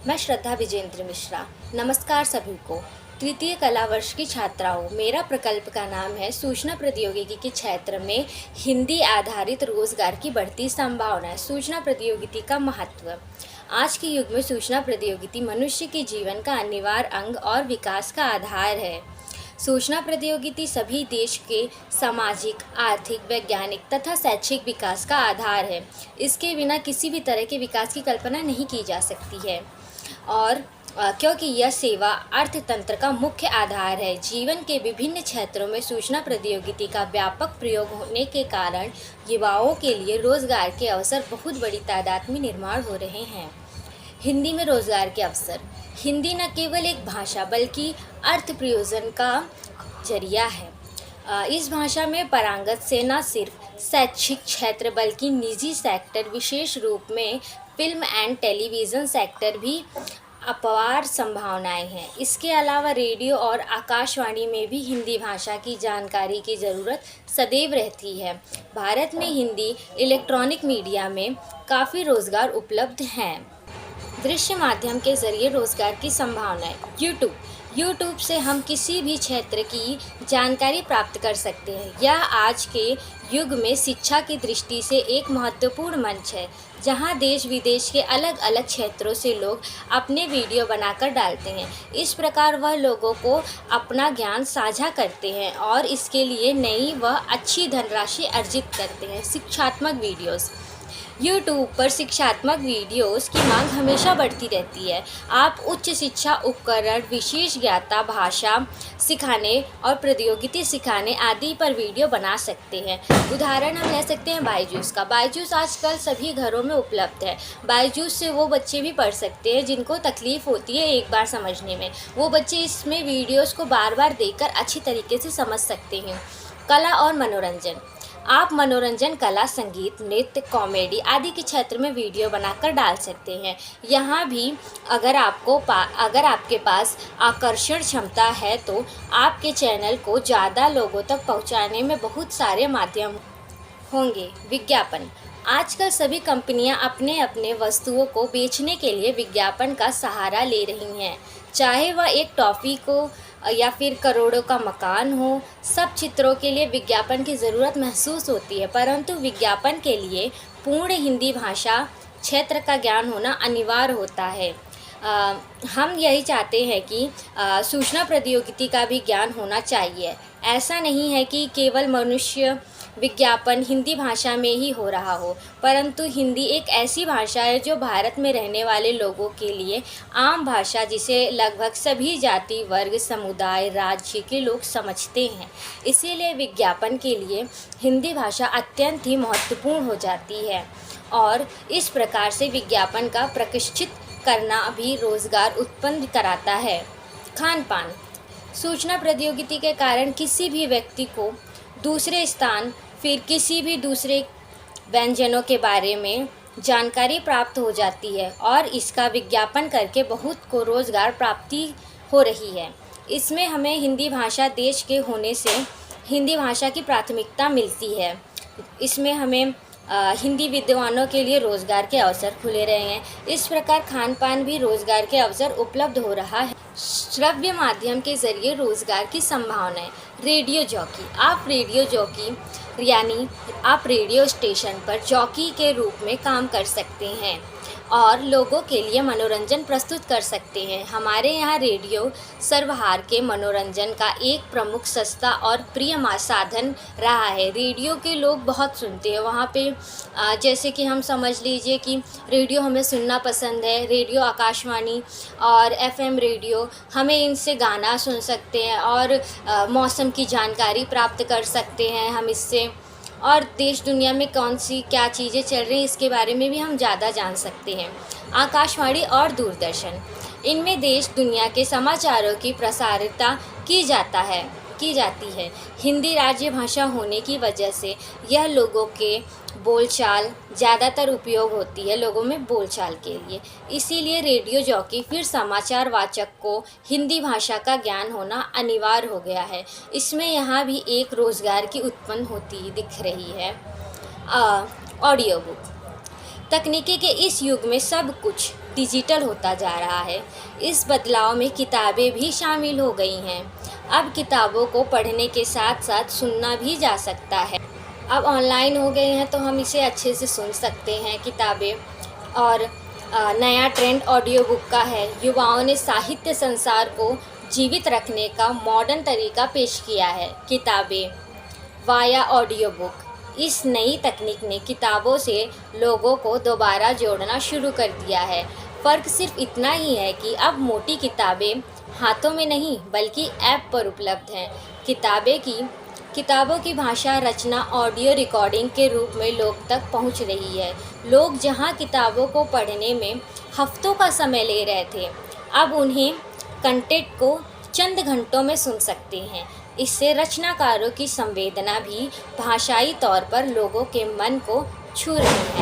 मैं श्रद्धा विजेंद्र मिश्रा। नमस्कार सभी को। तृतीय कला वर्ष की छात्राओं, मेरा प्रकल्प का नाम है सूचना प्रौद्योगिकी के क्षेत्र में हिंदी आधारित रोजगार की बढ़ती संभावनाएं। सूचना प्रौद्योगिकी का महत्व। आज के युग में सूचना प्रौद्योगिकी मनुष्य के जीवन का अनिवार्य अंग और विकास का आधार है। सूचना प्रौद्योगिकी सभी देश के सामाजिक, आर्थिक, वैज्ञानिक तथा शैक्षिक विकास का आधार है। इसके बिना किसी भी तरह के विकास की कल्पना नहीं की जा सकती है और क्योंकि यह सेवा अर्थतंत्र का मुख्य आधार है। जीवन के विभिन्न क्षेत्रों में सूचना प्रौद्योगिकी का व्यापक प्रयोग होने के कारण युवाओं के लिए रोजगार के अवसर बहुत बड़ी तादाद में निर्माण हो रहे हैं। हिंदी में रोजगार के अवसर। हिंदी न केवल एक भाषा बल्कि अर्थ प्रयोजन का जरिया है। इस भाषा में पारंगत से न सिर्फ शैक्षिक क्षेत्र बल्कि निजी सेक्टर, विशेष रूप में फिल्म एंड टेलीविज़न सेक्टर भी अपार संभावनाएं हैं। इसके अलावा रेडियो और आकाशवाणी में भी हिंदी भाषा की जानकारी की ज़रूरत सदैव रहती है। भारत में हिंदी इलेक्ट्रॉनिक मीडिया में काफ़ी रोज़गार उपलब्ध हैं। दृश्य माध्यम के जरिए रोजगार की संभावनाएं। यूट्यूब से हम किसी भी क्षेत्र की जानकारी प्राप्त कर सकते हैं। यह आज के युग में शिक्षा की दृष्टि से एक महत्वपूर्ण मंच है, जहां देश विदेश के अलग अलग क्षेत्रों से लोग अपने वीडियो बनाकर डालते हैं। इस प्रकार वह लोगों को अपना ज्ञान साझा करते हैं और इसके लिए नई व अच्छी धनराशि अर्जित करते हैं। शिक्षात्मक वीडियोस। यूट्यूब पर शिक्षात्मक वीडियोस की मांग हमेशा बढ़ती रहती है। आप उच्च शिक्षा उपकरण, विशेष ज्ञाता, भाषा सिखाने और प्रौद्योगिकी सिखाने आदि पर वीडियो बना सकते हैं। उदाहरण हम ले सकते हैं बायजूस का। बायजूस आजकल सभी घरों में उपलब्ध है। बायजूस से वो बच्चे भी पढ़ सकते हैं जिनको तकलीफ़ होती है एक बार समझने में। वो बच्चे इसमें वीडियोस को बार बार देखकर अच्छी तरीके से समझ सकते हैं। कला और मनोरंजन। आप मनोरंजन, कला, संगीत, नृत्य, कॉमेडी आदि के क्षेत्र में वीडियो बनाकर डाल सकते हैं। यहाँ भी अगर आपके पास आकर्षण क्षमता है तो आपके चैनल को ज़्यादा लोगों तक पहुँचाने में बहुत सारे माध्यम होंगे। विज्ञापन। आजकल सभी कंपनियां अपने अपने वस्तुओं को बेचने के लिए विज्ञापन का सहारा ले रही हैं। चाहे वह एक टॉफ़ी को या फिर करोड़ों का मकान हो, सब चित्रों के लिए विज्ञापन की ज़रूरत महसूस होती है, परंतु विज्ञापन के लिए पूर्ण हिंदी भाषा क्षेत्र का ज्ञान होना अनिवार्य होता है। हम यही चाहते हैं कि सूचना प्रौद्योगिकी का भी ज्ञान होना चाहिए। ऐसा नहीं है कि केवल मनुष्य विज्ञापन हिंदी भाषा में ही हो रहा हो, परंतु हिंदी एक ऐसी भाषा है जो भारत में रहने वाले लोगों के लिए आम भाषा, जिसे लगभग सभी जाति, वर्ग, समुदाय, राज्य के लोग समझते हैं। इसीलिए विज्ञापन के लिए हिंदी भाषा अत्यंत ही महत्वपूर्ण हो जाती है और इस प्रकार से विज्ञापन का प्रशिक्षित करना भी रोज़गार उत्पन्न कराता है। खान पान। सूचना प्रौद्योगिकी के कारण किसी भी व्यक्ति को दूसरे स्थान फिर किसी भी दूसरे व्यंजनों के बारे में जानकारी प्राप्त हो जाती है और इसका विज्ञापन करके बहुत को रोज़गार प्राप्ति हो रही है। इसमें हमें हिंदी भाषा देश के होने से हिंदी भाषा की प्राथमिकता मिलती है। इसमें हमें हिंदी विद्वानों के लिए रोज़गार के अवसर खुले रहे हैं। इस प्रकार खान पान भी रोज़गार के अवसर उपलब्ध हो रहा है। श्रव्य माध्यम के ज़रिए रोज़गार की संभावनाएं। Radio jockey. आप रेडियो जॉकी यानी आप रेडियो स्टेशन पर जॉकी के रूप में काम कर सकते हैं और लोगों के लिए मनोरंजन प्रस्तुत कर सकते हैं। हमारे यहाँ रेडियो सर्वहार के मनोरंजन का एक प्रमुख, सस्ता और प्रिय साधन रहा है। रेडियो के लोग बहुत सुनते हैं। वहाँ पे जैसे कि हम समझ लीजिए कि रेडियो हमें सुनना पसंद है। रेडियो आकाशवाणी और एफएम रेडियो, हमें इनसे गाना सुन सकते हैं और मौसम की जानकारी प्राप्त कर सकते हैं हम इससे, और देश दुनिया में कौन सी क्या चीज़ें चल रही हैं इसके बारे में भी हम ज़्यादा जान सकते हैं। आकाशवाणी और दूरदर्शन, इनमें देश दुनिया के समाचारों की प्रसारिता की जाती है। हिंदी राज्य भाषा होने की वजह से यह लोगों के बोलचाल ज़्यादातर उपयोग होती है लोगों में बोलचाल के लिए। इसीलिए रेडियो जॉकी फिर समाचार वाचक को हिंदी भाषा का ज्ञान होना अनिवार्य हो गया है। इसमें यहाँ भी एक रोज़गार की उत्पन्न होती दिख रही है। Audio book. तकनीकी के इस युग में सब कुछ डिजिटल होता जा रहा है। इस बदलाव में किताबें भी शामिल हो गई हैं। अब किताबों को पढ़ने के साथ साथ सुनना भी जा सकता है। अब ऑनलाइन हो गए हैं तो हम इसे अच्छे से सुन सकते हैं किताबें। और नया ट्रेंड ऑडियो बुक का है। युवाओं ने साहित्य संसार को जीवित रखने का मॉडर्न तरीका पेश किया है, किताबें वाया ऑडियो बुक। इस नई तकनीक ने किताबों से लोगों को दोबारा जोड़ना शुरू कर दिया है। फ़र्क सिर्फ इतना ही है कि अब मोटी किताबें हाथों में नहीं बल्कि ऐप पर उपलब्ध हैं। किताबों की भाषा रचना ऑडियो रिकॉर्डिंग के रूप में लोग तक पहुंच रही है। लोग जहां किताबों को पढ़ने में हफ्तों का समय ले रहे थे, अब उन्हें कंटेंट को चंद घंटों में सुन सकते हैं। इससे रचनाकारों की संवेदना भी भाषाई तौर पर लोगों के मन को छू रही है।